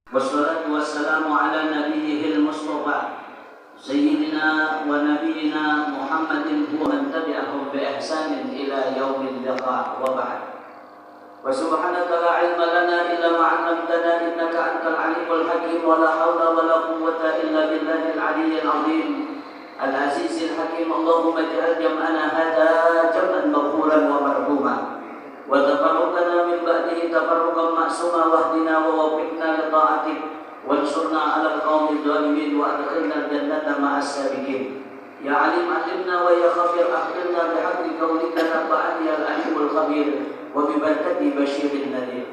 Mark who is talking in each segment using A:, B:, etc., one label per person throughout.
A: Wassalatu wassalamu ala nabiyyihil mustafa Sayyidina wa nabiyina Muhammadin wa man tabi'ahum bi ihsanin ila yaumil liqa wa ba'd. Wa subhanaka la ilma lana illa ma 'allamtana innaka antal alimul hakim wa la hawla wa la quwwata illa billahil aliyyil azim al-azizil hakim. Allahumma ij'al jam'ana hadha jam'an maghfuran wa marhuma wa tafarruqana min ba'dihi tafarruqan ma'suma wahdina wa waffiqna li ta'atik wansurna 'alal qaumidh dhalimin wa adkhilna al-jannata ma'as sabiqin. Ya alim alimna wa ya khabir akhbirna bihaqqi qawlika nabba'ani al-alimul khabir wa bi barakati basyirin nadir.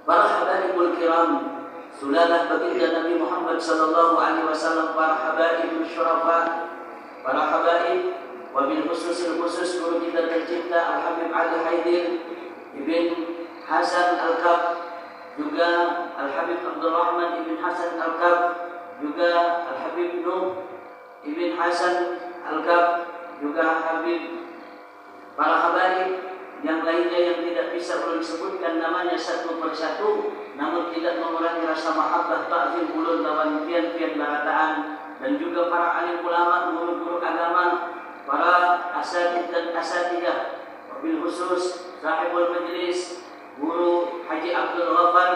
A: Para habaibul kiram, sulalah baginda Nabi Muhammad sallallahu alaihi wasallam, para habaibul syurafa, para habaib wabil khususil khusus guru kita tercinta Al-Habib Ali Haidir Ibn Hasan Al-Kab, juga Al-Habib Abdul Rahman Ibn Hasan Al-Kab, juga Al-Habib Nuh Ibn Hasan Al-Kab, juga Habib, para habaib yang lainnya yang tidak bisa ulun sebutkan namanya satu persatu, namun tidak mengurangi rasa mahabbah ta'zim ulun lawan pian-pian barataan, dan juga para alim ulama, guru-guru agama, para asatidz dan asatidah, wabil khusus sahibul majlis Guru Haji Abdul Ghaffar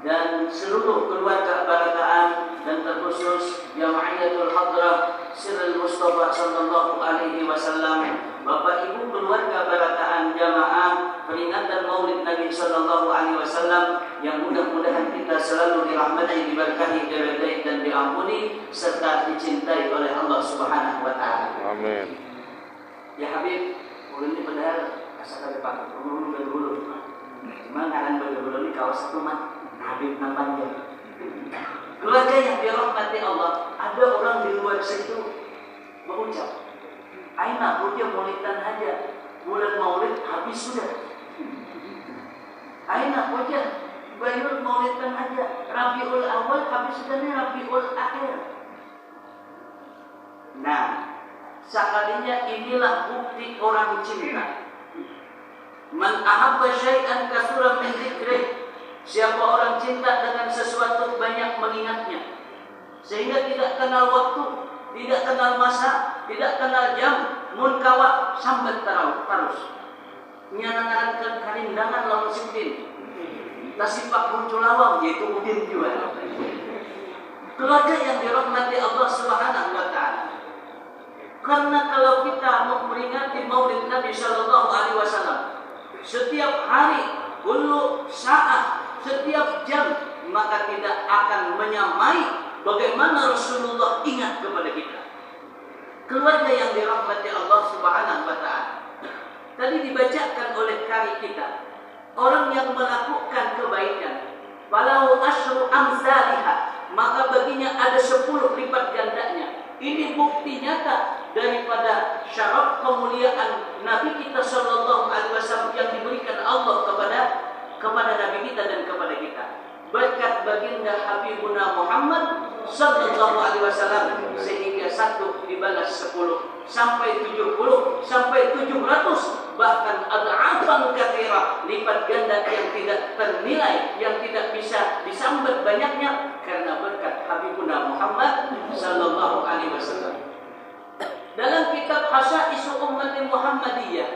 A: dan seluruh keluarga barataan, dan terkhusus Jam'iyatul Hadrah Sirrul Mustafa sallallahu alaihi wasallam, Bapak Ibu keluarga barataan jamaah peringatan Maulid Nabi sallallahu alaihi wasallam, yang mudah-mudahan kita selalu dirahmati, diberkahi, diridai dan diampuni serta dicintai oleh Allah Subhanahu wa taala. Amin. Ya Habib, ulun di padahal asa kali Pak, ulun dulu. Cuma ngaran dulu di kawasan rumah Habib namanya. Keluarga yang dirahmati Allah, ada orang di luar situ mengucap, "Aina puja maulidan aja, bulan Maulid habis sudah. Aina puja Bayrul Maulidan aja, Rabiul Awal habis sudah nih, Rabiul Akhir." Nah, sekalinya inilah bukti orang cinta. Man ahabba syai'an kasura min dzikrih. Siapa orang cinta dengan sesuatu banyak mengingatnya, sehingga tidak kenal waktu, tidak kenal masa, tidak kenal jam, mun kawa sambat terus. Nyanangaran karindangan lawan sidin. Nasipak muncul lawang yaitu udin juga. Keluarga yang dirahmati Allah Subhanahu wa taala. Karena kalau kita mau memperingati Maulid Nabi sallallahu alaihi wasallam setiap hari, kullu saat, setiap jam, maka tidak akan menyamai bagaimana Rasulullah ingat kepada kita. Keluarga yang dirahmati Allah Subhanahu wa taala. Tadi dibacakan oleh kari kita, orang yang melakukan kebaikan, walau asyru amsalihah, maka baginya ada 10 lipat gandanya. Ini bukti nyata daripada syaraf kemuliaan Nabi kita sallallahu alaihi wasallam yang diberikan Allah kepada Nabi kita dan kepada kita. Berkat baginda Habibuna Muhammad sallallahu alaihi wasallam, sehingga 1 dibalas 10 sampai 70 sampai 700, bahkan ad'afan katsira, lipat ganda yang tidak ternilai, yang tidak bisa disambat banyaknya karena berkat Habibuna Muhammad sallallahu alaihi wasallam. Dalam kitab Hasaisu Ummati Muhammadiyah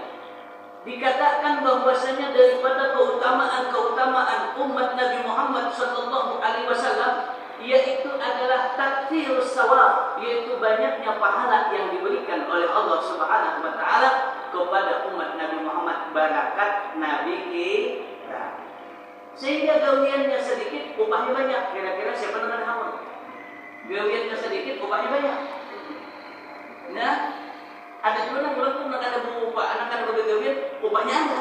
A: dikatakan bahwasanya daripada keutamaan umat Nabi Muhammad sallallahu alaihi wasallam yaitu adalah takthirus shawab, yaitu banyaknya pahala yang diberikan oleh Allah Subhanahu wa taala kepada umat Nabi Muhammad barakat Nabi kita. Sehingga gawiannya sedikit, upahnya banyak. Kira-kira siapa dengan kamu? Gawiannya sedikit, upahnya banyak. Nah, ada juga yang ada upah, anak ada gawian, upahnya ada.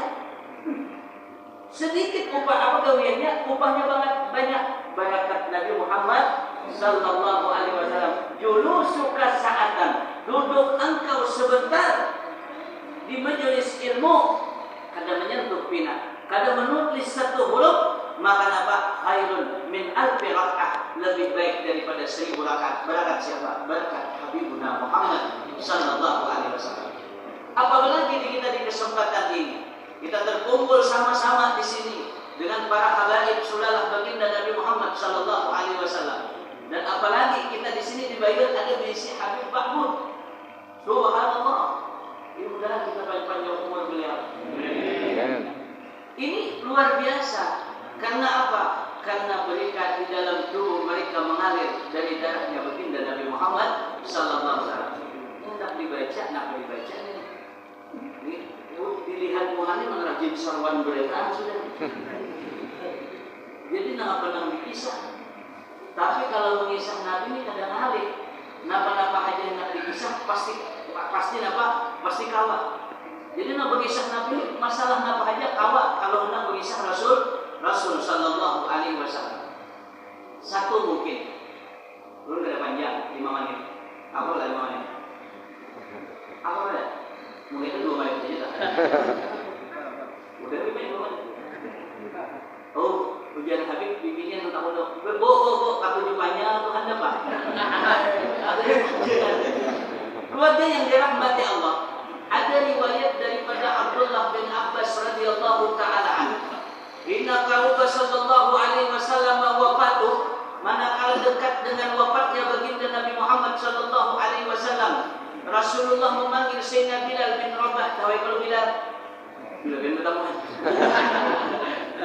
A: Sedikit upah apa gawiannya, upahnya banyak. Barakat Nabi Muhammad sallallahu alaihi wasallam. Julusuka sa'atan, duduk engkau sebentar di majelis ilmu, kada menyentuh pina, kada menulis satu huruf, maka apa? Khairun min alfi rak'ah, lebih baik daripada 1000 rakaat. Barakat siapa? Barakat Habibuna Muhammad sallallahu alaihi wasallam. Apalagi kita di kesempatan ini, kita terkumpul sama-sama di sini dengan para habaib sulalah baginda Nabi Muhammad sini di Bible ada berisi Habib Mahmud. Subhanallah. Mudah-mudahan kita panjang umur beliau. Ini luar biasa. Karena apa? Karena mereka di dalam tubuh mereka mengalir dari darahnya baginda Nabi Muhammad sallallahu alaihi wasallam. Hendak dibaca ini. Dilihat Muhammad mengerajin sarwan mereka sudah. Jadi nak pernah dipisah. Tapi kalau mengisah Nabi ini kadang alik. Napa-napa aja yang nak dipisah pasti kawat. Jadi nak mengisah Nabi masalah napa aja kawat. Kalau nak mengisah Rasul sallallahu alaihi wasallam. Satu mungkin. Belum ada panjang 5 menit. Apa lah 5 menit? Apa ada? Mungkin itu 2 menit saja. Udah 5 menit. Oh, ujian Habib bikinnya tentang udah. Bo, aku jupanya Tuhan dapat. Keluarga yang dirahmati Allah. Ada riwayat daripada Abdullah bin Abbas radhiyallahu taala anhu. Inna Rasulullah sallallahu alaihi wasallam wafatuh, manakala dekat dengan wafatnya baginda Nabi Muhammad sallallahu alaihi wasallam, Rasulullah memanggil Sayyidina Bilal bin Rabah. Tahu kalau Bilal bin Rabah.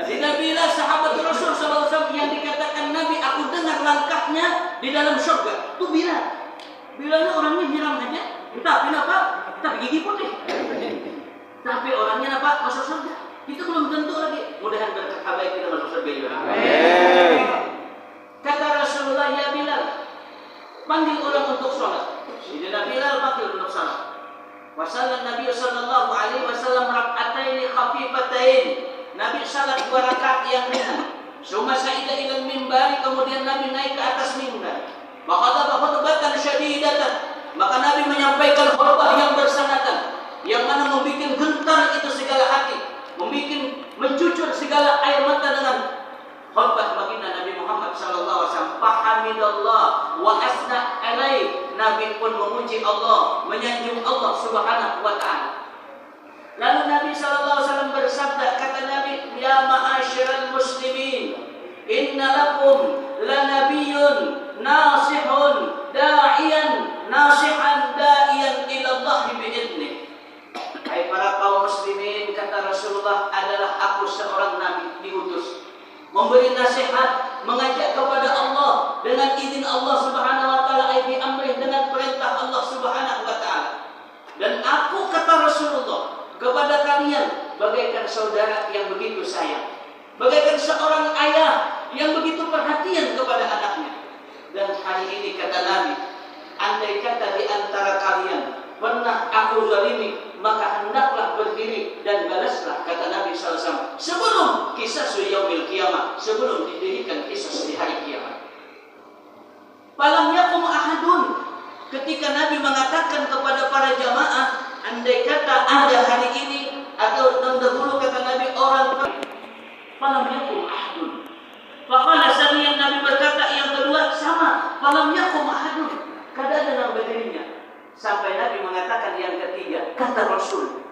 A: Sayyidina Bilal sahabat Rasul sallallahu alaihi wasallam yang dikatakan Nabi, aku dengar langkahnya di dalam surga. Itu Bilal. Bilalnya orangnya hiram aja, tapi kenapa? Tapi gigi putih. Tapi orangnya apa? Masuk surga. Itu belum tentu lagi. Mudah-mudahan berkat habaib kita masuk surga juga. Amin. Kata Rasulullah, ya Bilal, panggil orang untuk sholat. Sayyidina Bilal panggil untuk sholat. Wasallan Nabi sallallahu alaihi wasallam rak'ataini khafifatain. Nabi salat 2 rakaat yang ringan. Summa sa'ida ila al-minbar, kemudian Nabi naik ke atas mimbar. Maka khutbatan syadidatan. Maka Nabi menyampaikan khutbah yang bersangatan, yang mana membuat gentar itu segala hati, mencucur segala air mata dengan khutbah baginda Nabi Muhammad sallallahu alaihi wasallam. Fahamidallah wa asna alaih. Nabi pun memuji Allah, menyanjung Allah Subhanahu wa taala. Lalu Nabi sallallahu alaihi wasallam bersabda, kata Nabi, ya ma'asyiral muslimin, inna lakum lanabiyyun nasihun da'iyan nasihan da'iyan ila Allah bi'idnih. Hai para kaum muslimin, kata Rasulullah, adalah aku seorang nabi diutus memberi nasihat, mengajak kepada Allah dengan izin Allah Subhanahu wa taala, bi amri, dengan perintah Allah Subhanahu wa taala. Dan aku, kata Rasulullah, kepada kalian bagaikan saudara yang begitu sayang, bagaikan seorang ayah yang begitu perhatian kepada anaknya. Dan hari ini, kata Nabi, andai kata di antara kalian pernah aku zalimi, maka hendaklah berdiri dan balaslah, kata Nabi SAW, sebelum kisah yaumil qiyamah, sebelum didirikan kisah di hari kiamat. Falam yakum ahadun, ketika Nabi mengatakan kepada para jamaah, andai kata ada hari ini atau dahulu, kata Nabi, orang falam yakum ahadun. Faqala saniyan, Nabi berkata yang kedua sama, falam yakum ahadun, kada ada yang berdirinya. Sampai Nabi mengatakan yang ketiga, kata Rasul,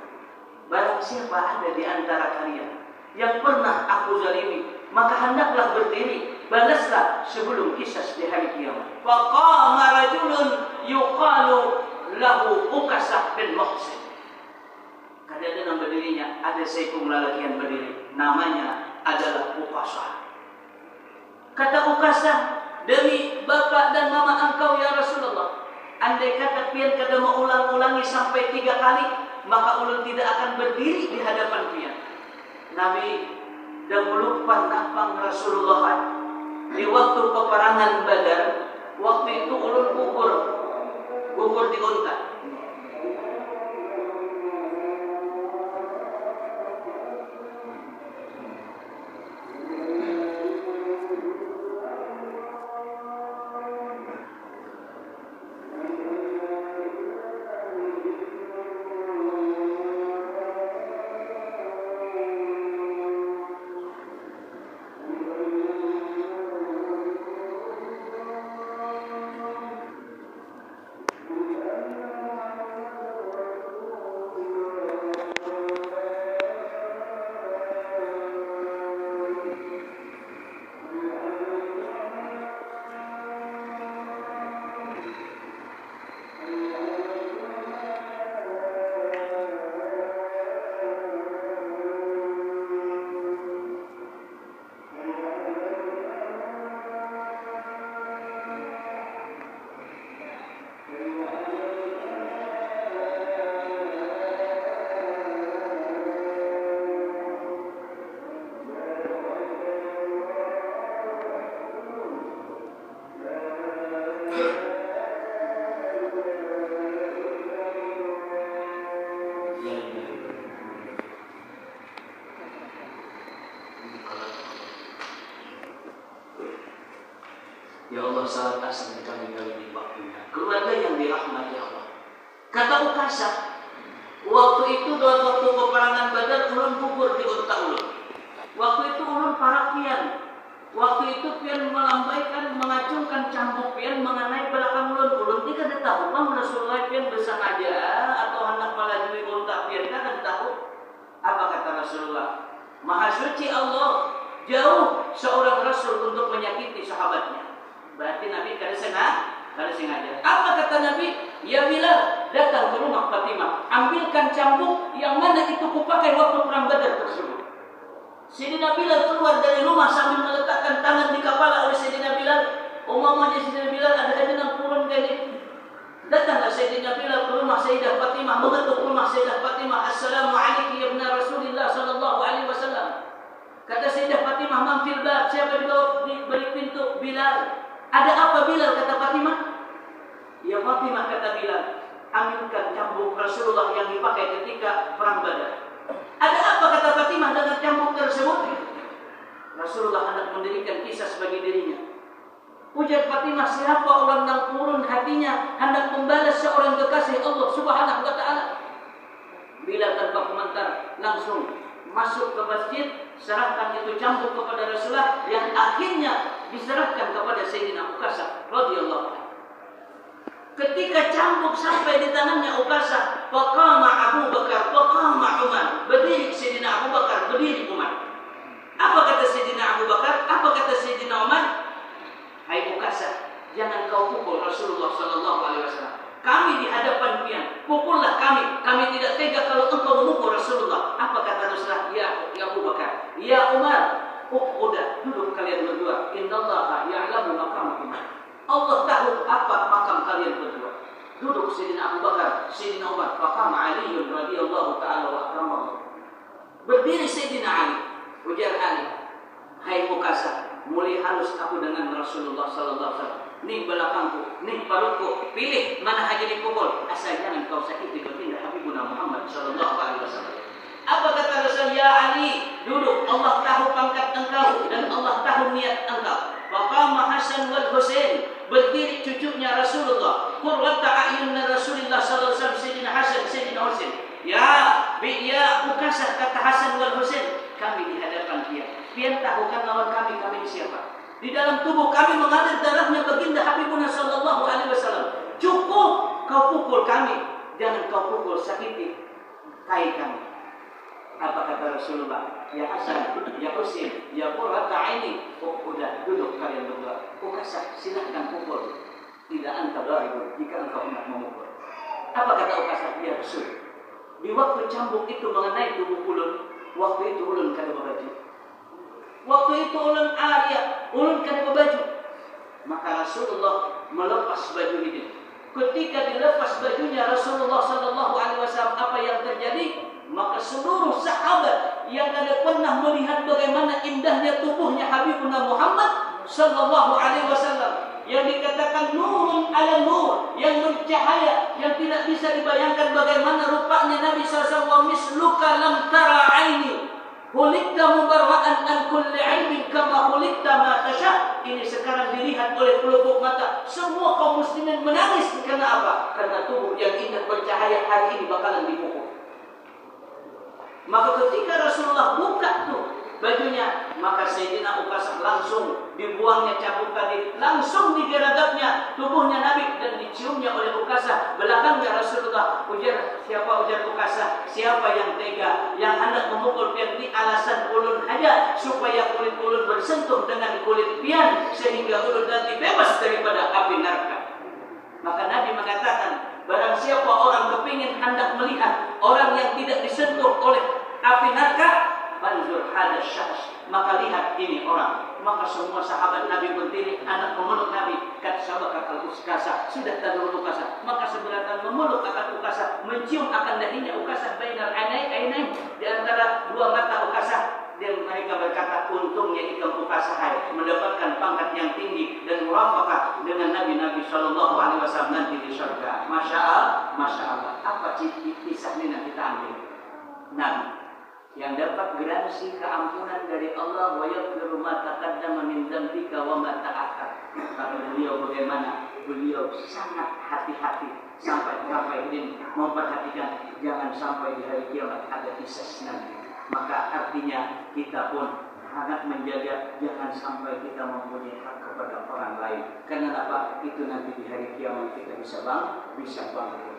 A: barang siapa ada di antara kalian yang pernah aku zalimi, maka hendaklah berdiri, balaslah sebelum kisah di hari kiamat. Faqama rajulun yuqalu lahu Ukasah bin Muhsin. Kada ada yang berdirinya, ada seekor lelaki yang berdiri, namanya adalah Ukasah. Kata Ukasah, demi bapak dan mama engkau ya Rasulullah, andai kata pian kada mau ulang-ulangi sampai 3 kali, maka ulun tidak akan berdiri di hadapan pian. Nabi dahulu pernah pang Rasulullah di waktu peperangan Badar. Waktu itu ulun gugur di unta. Ya Allah, salat asar kami di waktunya. Keluarga yang dirahmati Allah. Kata Ukasha, waktu itu dalam waktu peperangan Badar, ulun gugur di unta ulun. Waktu itu ulun para pian. Waktu itu pian melambaikan, mengacungkan cambuk pian mengenai belakang ulun. Ulun tidak ada tahu, bang Rasulullah pian bersengaja atau hendak melajui unta pian, tidak ada tahu. Apa kata Rasulullah? Maha suci Allah, jauh seorang Rasul untuk menyakiti sahabatnya. Berarti Nabi kada sengaja. Apa kata Nabi? Ya Bilal, datang ke rumah Fatimah, ambilkan cambuk yang mana itu kupakai waktu perang Badar tersebut. Sayyidina Bilal keluar dari rumah sambil meletakkan tangan di kepala oleh Sayyidina Bilal. Umamanya Sayyidina Bilal ada yang turun dari. Datanglah Sayyidina Bilal ke rumah Sayyidah Fatimah, mengetuk rumah Sayyidah Fatimah. Assalamualaikum ya ibna Rasulillah sallallahu alaihi wasallam. Kata Sayyidah Fatimah, "Mamfil bab, siapa di balik pintu?" Bilal. Ada apa Bilal? Kata Fatimah. Ya Fatimah, kata Bilal, ambilkan cambuk Rasulullah yang dipakai ketika perang Badar. Ada apa kata Fatimah dengan cambuk tersebut? Rasulullah hendak mendirikan kisah sebagai dirinya. Ujar Fatimah, siapa orang yang turun hatinya hendak membalas seorang kekasih Allah Subhanahu wa taala? Bilal tanpa komentar langsung masuk ke masjid, serahkan itu cambuk kepada Rasulullah yang akhirnya diserahkan kepada Sayyidina Ukasha radhiyallahu anhu. Ketika cambuk sampai di tangannya Ukasha, faqama Abu Bakar, faqama Umar. Berdiri Sayyidina Abu Bakar, berdiri Umar. Apa kata Sayyidina Abu Bakar? Apa kata Sayyidina Umar? Hai Ukasha, jangan kau pukul Rasulullah sallallahu alaihi wasallam. Kami di hadapan pian, pukullah kami. Kami tidak tega kalau engkau memukul Rasulullah. Apa kata Rasulullah? Ya Abu Bakar, ya Umar, udah duduk kalian berdua. Innallaha ya'lamu maqamakum. Allah tahu apa makam kalian berdua. Duduk Sayyidina Abu Bakar, Sayyidina Umar, faqama Ali radhiyallahu taala wa akramahu. Berdiri Sayyidina Ali, ujar Ali, hai Ukasha, mulai halus aku dengan Rasulullah sallallahu alaihi wasallam. Nih belakangku, nih perutku, pilih mana aja dipukul. Asal jangan kau sakiti baginda Habibuna Muhammad sallallahu alaihi wasallam. Apa kata Rasul? Ya Ali, duduk. Allah tahu pangkat engkau dan Allah tahu niat engkau. Faqama Hasan wal Husain, berdiri cucunya Rasulullah. Qurrata a'yunna Rasulullah sallallahu alaihi wasallam, Sayyidina Hasan, Sayyidina Husain. Ya Ukasha, kata Hasan wal Husain, kami di hadapan dia. Pian tahu kan lawan kami ini siapa? Di dalam tubuh kami mengalir darahnya baginda Habibuna sallallahu alaihi wasallam. Cukup kau pukul kami, jangan kau pukul sakiti kai kami. Apa kata Rasulullah? Ya Hasan, ya Husain, ya Qurrata aini. Udah duduk kalian berdua. Ukasha, silahkan pukul. Tidak anta daribun jika engkau hendak memukul. Apa kata Ukasha? Ya Rasul, di waktu cambuk itu mengenai tubuh ulun, waktu itu ulun kada berbaju. Waktu itu ulun aria, ulun kada berbaju. Maka Rasulullah melepas baju ini. Ketika dilepas bajunya Rasulullah sallallahu alaihi wasallam, apa yang terjadi? Maka seluruh sahabat yang kada pernah melihat bagaimana indahnya tubuhnya Habibuna Muhammad sallallahu alaihi wasallam, yang dikatakan nurun ala nur, yang bercahaya, yang tidak bisa dibayangkan bagaimana rupanya Nabi SAW. Misluka lam tara aini, hulikta mubarra'an an kulli aibin kama hulikta ma tasha. Ini sekarang dilihat oleh pelupuk mata. Semua kaum muslimin menangis. Karena apa? Karena tubuh yang indah bercahaya hari ini bakalan dipukul. Maka ketika Rasulullah buka tuh bajunya, maka Sayyidina Ukasha langsung dibuangnya cambuk tadi, langsung digeradapnya tubuhnya Nabi dan diciumnya oleh Ukasha. Belakangnya Rasulullah. Ujar siapa? Ujar Ukasha, siapa yang tega, yang hendak memukul pian? Ini alasan ulun aja supaya kulit ulun bersentuh dengan kulit pian sehingga ulun nanti bebas daripada api neraka. Maka Nabi mengatakan, barang siapa orang kepingin hendak melihat orang yang tidak disentuh oleh api neraka, fanzur hadas syakhs, maka lihat ini orang. Maka semua sahabat Nabi berdiri, anak memeluk Nabi. Kat sabaka kal Ukasha, sudah tadur Ukasha. Maka sebenarnya memeluk akan Ukasha, mencium akan dahinya Ukasha, bainal ainai, di antara dua mata Ukasha. Dan mereka berkata, untungnya ikam Ukasha mendapatkan pangkat yang tinggi dan murafaqah dengan Nabi sallallahu alaihi wasallam nanti di surga. Masya Allah. Apa kisah ini yang kita ambil? Nabi yang dapat garansi keampunan dari Allah, wa yaghfiru ma taqaddama min dzambika wa ma ta'akhkhar. Kata beliau bagaimana? Beliau sangat hati-hati sampai ini memperhatikan jangan sampai di hari kiamat ada kisah nanti. Maka artinya kita pun sangat menjaga jangan sampai kita mempunyai hak kepada orang lain. Karena apa? Itu nanti di hari kiamat kita bisa bang.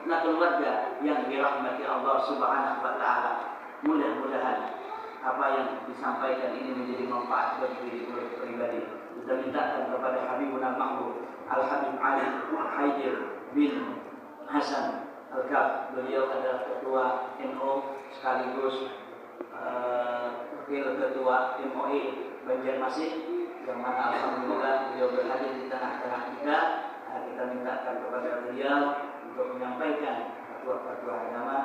A: Nah, keluarga yang dirahmati Allah Subhanahu wa taala, mudah-mudahan apa yang disampaikan ini menjadi manfaat bagi diri pribadi. Kita mintakan kepada Habibul Mahmud Al-Habib Ali Haidir bin Hasan Al-Kab. Beliau adalah ketua NU sekaligus wakil ketua MOI Banjarmasin, yang mana alhamdulillah beliau berhadir di tengah-tengah kita. Kita mintakan kepada beliau untuk menyampaikan fatwa-fatwa agama.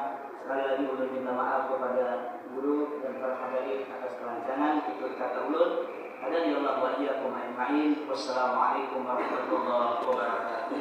A: Sekali lagi ulun minta maaf kepada guru dan para hadirin atas kelancangan. Ikut kata ulun. Hadani Allah wa iyyakum ajma'in. Wassalamualaikum warahmatullahi wabarakatuh.